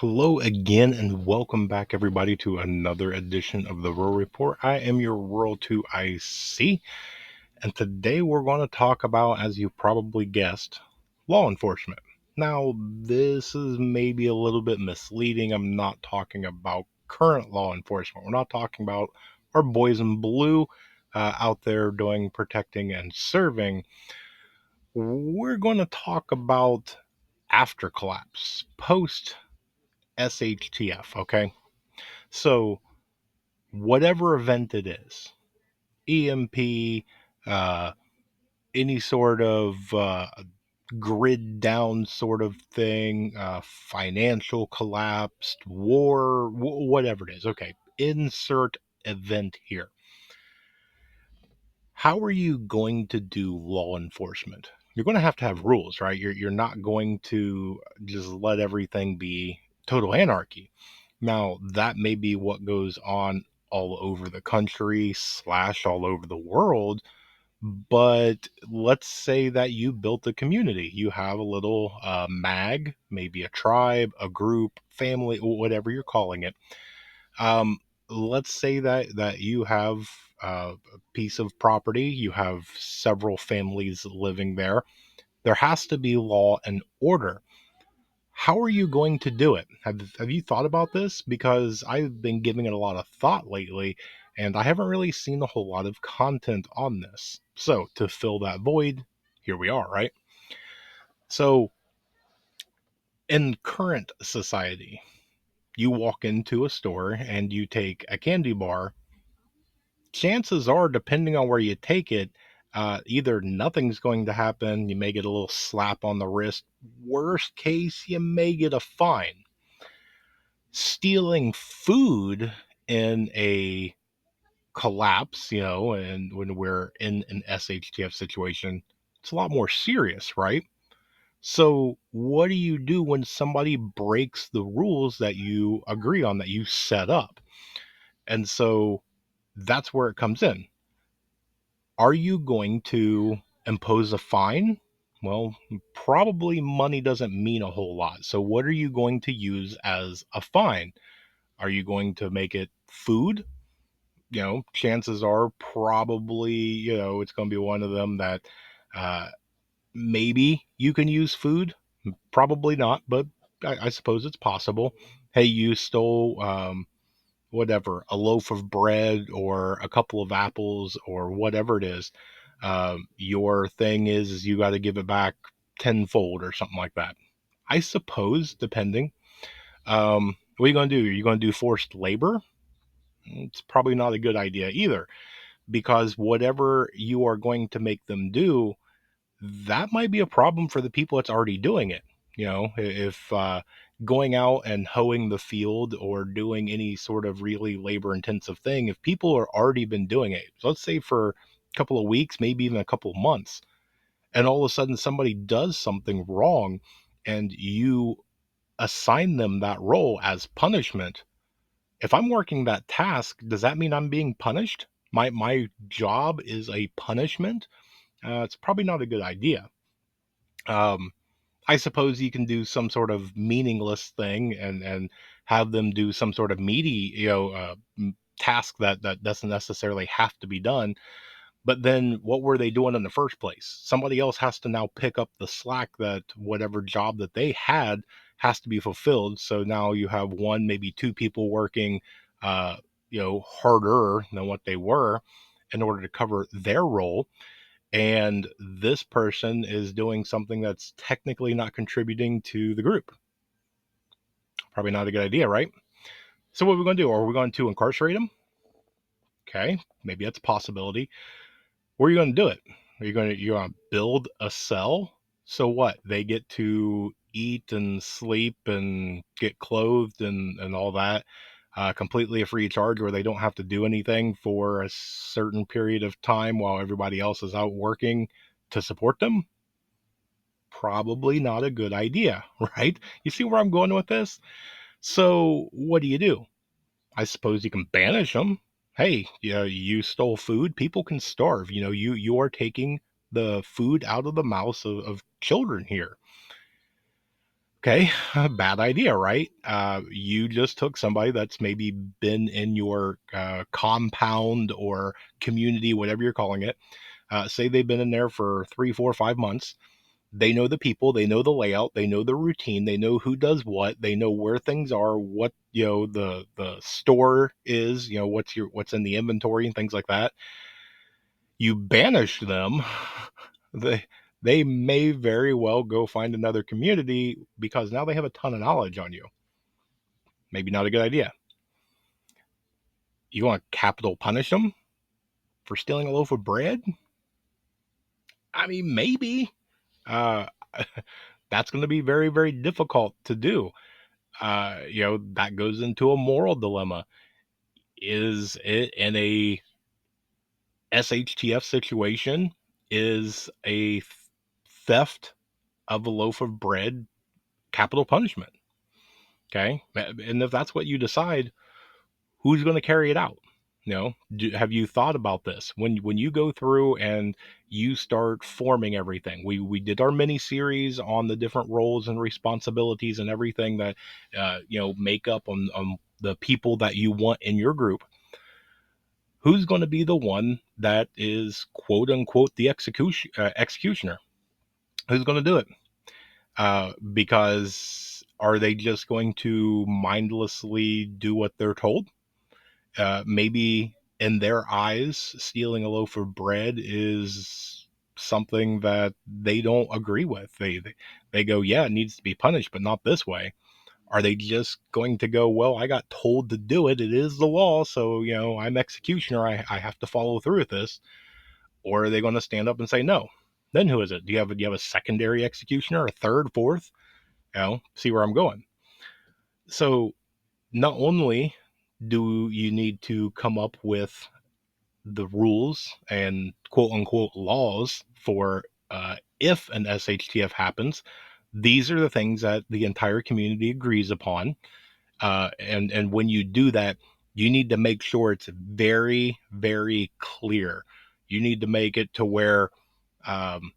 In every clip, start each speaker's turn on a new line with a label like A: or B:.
A: Hello again, and welcome back, everybody, to another edition of the Rural Report. I am your Rural 2IC, and today we're going to talk about, as you probably guessed, law enforcement. Now, this is maybe a little bit misleading. I'm not talking about current law enforcement. We're not talking about our boys in blue out there doing protecting and serving. We're going to talk about after collapse, post SHTF, okay? So, whatever event it is, EMP, uh, any sort of grid down sort of thing, financial collapse, war, whatever it is, okay, insert event here. How are you going to do law enforcement? You're going to have rules, right? You're not going to just let everything be total anarchy. Now, that may be what goes on all over the country slash all over the world, but let's say that you built a community. You have a little mag, maybe a tribe, a group, family, whatever you're calling it. Um, let's say that you have a piece of property, you have several families living there. There has to be law and order. How are you going to do it? Have you thought about this? Because I've been giving it a lot of thought lately, and I haven't really seen a whole lot of content on this. So, to fill that void, here we are, right? So, in current society, you walk into a store and you take a candy bar. Chances are, depending on where you take it, either nothing's going to happen, you may get a little slap on the wrist. Worst case, you may get a fine. Stealing food in a collapse, and when we're in an SHTF situation, it's a lot more serious, right? So, what do you do when somebody breaks the rules that you agree on, that you set up? And so that's where it comes in. Are you going to impose a fine? Well, probably money doesn't mean a whole lot. So, what are you going to use as a fine? Are you going to make it food? Chances are probably, it's going to be one of them that uh, maybe you can use food. Probably not, but I suppose it's possible. Hey, you stole whatever, a loaf of bread or a couple of apples or whatever it is. Your thing is you got to give it back tenfold or something like that. I suppose, depending. What are you going to do? Are you going to do forced labor? It's probably not a good idea either, because whatever you are going to make them do, that might be a problem for the people that's already doing it. If going out and hoeing the field or doing any sort of really labor intensive thing, if people are already been doing it, so let's say for a couple of weeks, maybe even a couple of months, and all of a sudden somebody does something wrong and you assign them that role as punishment. If I'm working that task, does that mean I'm being punished? My job is a punishment. It's probably not a good idea. Um, I suppose you can do some sort of meaningless thing and have them do some sort of meaty, task that doesn't necessarily have to be done. But then, what were they doing in the first place? Somebody else has to now pick up the slack, that whatever job that they had has to be fulfilled. So now you have one, maybe two people working, harder than what they were in order to cover their role, and this person is doing something that's technically not contributing to the group. Probably not a good idea, right? So what are we going to do? Are we going to incarcerate them? Okay, maybe that's a possibility. Where are you going to do it? You're going to build a cell? So what? They get to eat and sleep and get clothed and all that, completely a free charge, where they don't have to do anything for a certain period of time while everybody else is out working to support them? Probably not a good idea, right? You see where I'm going with this? So, what do? I suppose you can banish them. Hey, you stole food. People can starve. You are taking the food out of the mouths of children here. Okay, bad idea, right? You just took somebody that's maybe been in your compound or community, whatever you're calling it. Say they've been in there for 3, 4, 5 months. They know the people, they know the layout, they know the routine, they know who does what, they know where things are, what the store is, what's in the inventory and things like that. You banish them, they they may very well go find another community because now they have a ton of knowledge on you. Maybe not a good idea. You want to capital punish them for stealing a loaf of bread? I mean, maybe. Uh, that's going to be very, very difficult to do. That goes into a moral dilemma. Is it in a SHTF situation? Is a theft of a loaf of bread capital punishment? Okay. And if that's what you decide, who's going to carry it out? Have you thought about this when you go through and you start forming everything? We did our mini series on the different roles and responsibilities and everything that make up on the people that you want in your group. Who's going to be the one that is quote unquote the executioner? Who's going to do it? Because are they just going to mindlessly do what they're told? Maybe in their eyes, stealing a loaf of bread is something that they don't agree with. They go, yeah, it needs to be punished, but not this way. Are they just going to go, well, I got told to do it. It is the law. So, I'm executioner. I have to follow through with this. Or are they going to stand up and say no? Then who is it? Do you have a secondary executioner, a third, fourth? See where I'm going. So not only do you need to come up with the rules and quote unquote laws for if an SHTF happens, these are the things that the entire community agrees upon. And when you do that, you need to make sure it's very, very clear. You need to make it to where um,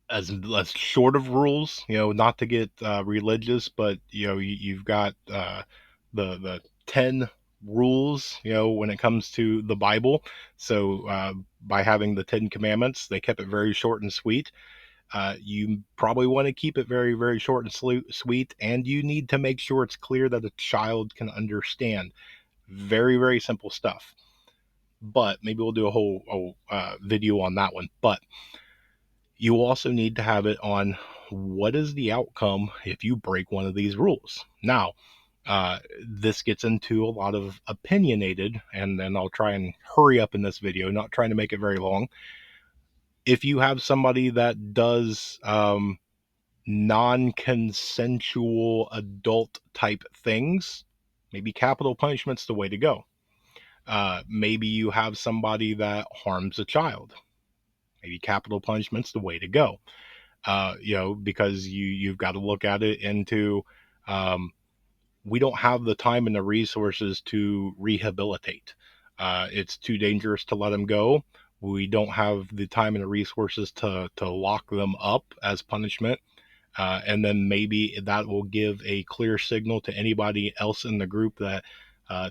A: as short of rules, not to get religious, but you've got the 10 rules, when it comes to the Bible. So by having the 10 commandments, they kept it very short and sweet. You probably want to keep it very, very short and sweet, and you need to make sure it's clear that a child can understand. Very, very simple stuff. But maybe we'll do a whole video on that one. But you also need to have it on what is the outcome if you break one of these rules. Now, this gets into a lot of opinionated, and then I'll try and hurry up in this video, not trying to make it very long. If you have somebody that does non consensual adult type things, maybe capital punishment's the way to go. Maybe you have somebody that harms a child, maybe capital punishment's the way to go. Because you've got to look at it into um, we don't have the time and the resources to rehabilitate. It's too dangerous to let them go. We don't have the time and the resources to lock them up as punishment. And then maybe that will give a clear signal to anybody else in the group that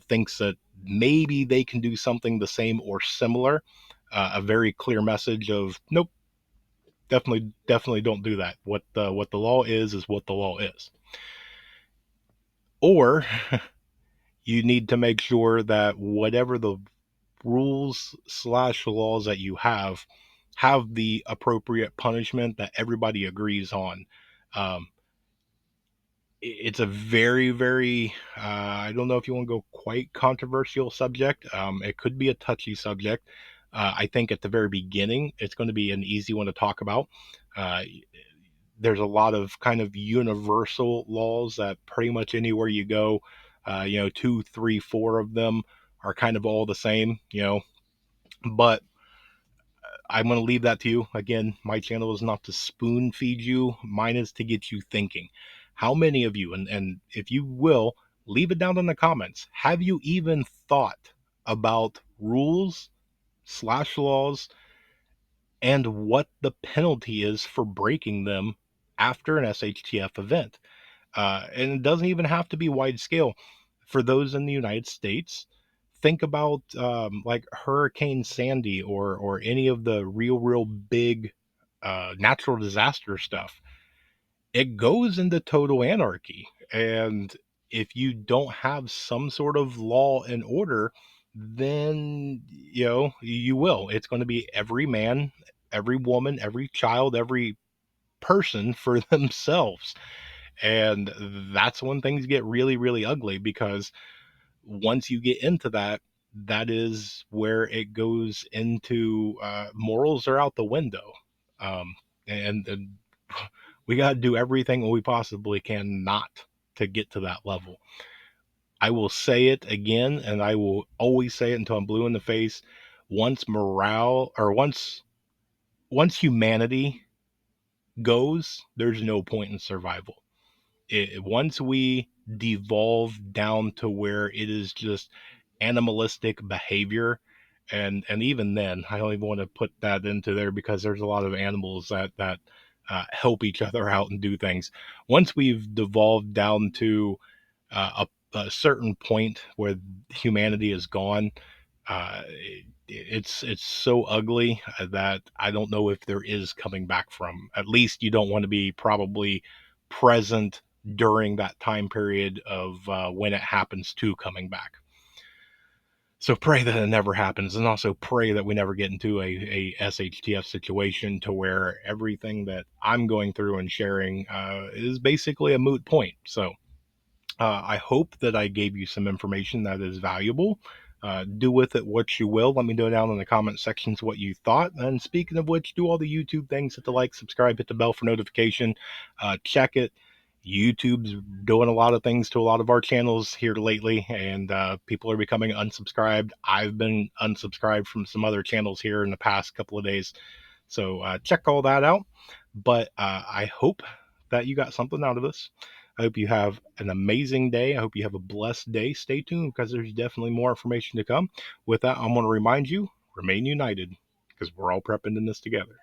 A: thinks that maybe they can do something the same or similar. A very clear message of nope, definitely don't do that. What the law is what the law is. Or you need to make sure that whatever the rules/laws that you have the appropriate punishment that everybody agrees on. Um, it's a very, very I don't know if you want to go quite controversial subject. It could be a touchy subject. I think at the very beginning it's going to be an easy one to talk about. uh, there's a lot of kind of universal laws that pretty much anywhere you go, two, three, four of them are kind of all the same, but I'm going to leave that to you. Again, my channel is not to spoon feed you. Mine is to get you thinking. How many of you, and if you will, leave it down in the comments. Have you even thought about rules/laws and what the penalty is for breaking them after an SHTF event. And it doesn't even have to be wide scale. For those in the United States, think about like Hurricane Sandy or any of the real big natural disaster stuff. It goes into total anarchy, and if you don't have some sort of law and order, then you will. It's going to be every man, every woman, every child, every person for themselves. And that's when things get really ugly, because once you get into that, that is where it goes into morals are out the window. Um, and we got to do everything we possibly can not to get to that level. I will say it again, and I will always say it until I'm blue in the face. Once morale, or once humanity goes, there's no point in survival. Once we devolve down to where it is just animalistic behavior, and even then, I don't even want to put that into there, because there's a lot of animals that help each other out and do things. Once we've devolved down to a certain point where humanity is gone, it's so ugly that I don't know if there is coming back from. At least you don't want to be probably present during that time period of when it happens to coming back. So pray that it never happens, and also pray that we never get into a SHTF situation to where everything that I'm going through and sharing is basically a moot point. So I hope that I gave you some information that is valuable. Do with it what you will. Let me know down in the comment sections what you thought. And speaking of which, do all the YouTube things: hit the like, subscribe, hit the bell for notification. Check it. YouTube's doing a lot of things to a lot of our channels here lately, and people are becoming unsubscribed. I've been unsubscribed from some other channels here in the past couple of days. So check all that out. But I hope that you got something out of this. I hope you have an amazing day. I hope you have a blessed day. Stay tuned, because there's definitely more information to come. With that, I'm going to remain united, because we're all prepping in this together.